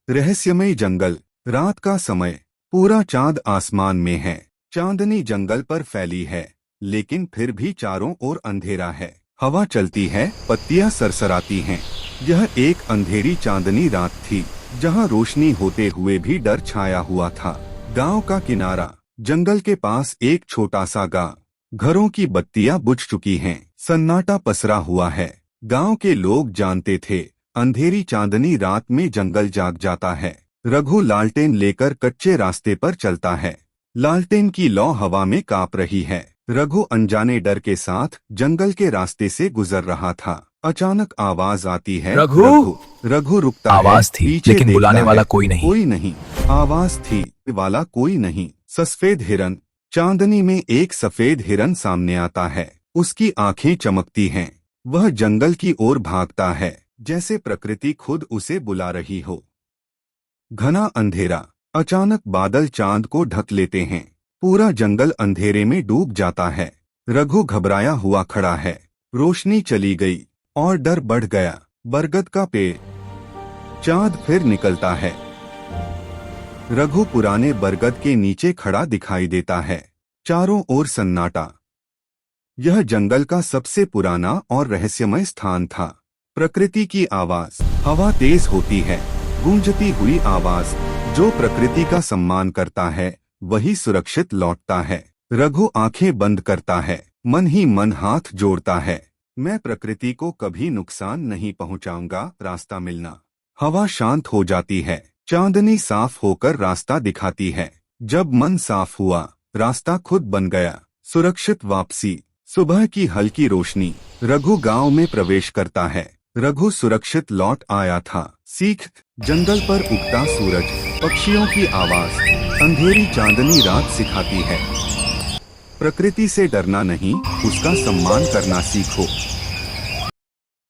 रहस्यमय जंगल। रात का समय। पूरा चांद आसमान में है। चांदनी जंगल पर फैली है, लेकिन फिर भी चारों ओर अंधेरा है। हवा चलती है, पत्तियां सरसराती हैं। यह एक अंधेरी चांदनी रात थी, जहां रोशनी होते हुए भी डर छाया हुआ था। गांव का किनारा। जंगल के पास एक छोटा सा गांव। घरों की बत्तियां बुझ चुकी हैं। सन्नाटा पसरा हुआ है। गांव के लोग जानते थे, अंधेरी चांदनी रात में जंगल जाग जाता है। रघु लालटेन लेकर कच्चे रास्ते पर चलता है। लालटेन की लौ हवा में कांप रही है। रघु अनजाने डर के साथ जंगल के रास्ते से गुजर रहा था। अचानक आवाज आती है, रघु। रघु। रघु रुकता है, आवाज थी, पीछे लेकिन बुलाने देखता वाला है। कोई नहीं। कोई नहीं। आवाज थी, वाला कोई नहीं। सफेद हिरन। चांदनी में एक सफेद हिरन सामने आता है। उसकी आंखें चमकती हैं। वह जंगल की ओर भागता है, जैसे प्रकृति खुद उसे बुला रही हो। घना अंधेरा। अचानक बादल चांद को ढक लेते हैं। पूरा जंगल अंधेरे में डूब जाता है। रघु घबराया हुआ खड़ा है। रोशनी चली गई और डर बढ़ गया। बरगद का पेड़। चांद फिर निकलता है। रघु पुराने बरगद के नीचे खड़ा दिखाई देता है। चारों ओर सन्नाटा। यह जंगल का सबसे पुराना और रहस्यमय स्थान था। प्रकृति की आवाज। हवा तेज होती है। गूंजती हुई आवाज। जो प्रकृति का सम्मान करता है, वही सुरक्षित लौटता है। रघु आंखें बंद करता है, मन ही मन हाथ जोड़ता है। मैं प्रकृति को कभी नुकसान नहीं पहुंचाऊंगा। रास्ता मिलना। हवा शांत हो जाती है। चांदनी साफ होकर रास्ता दिखाती है। जब मन साफ हुआ, रास्ता खुद बन गया। सुरक्षित वापसी। सुबह की हल्की रोशनी। रघु गांव में प्रवेश करता है। रघु सुरक्षित लौट आया था। सीख। जंगल पर उगता सूरज। पक्षियों की आवाज। अंधेरी चांदनी रात सिखाती है, प्रकृति से डरना नहीं, उसका सम्मान करना सीखो।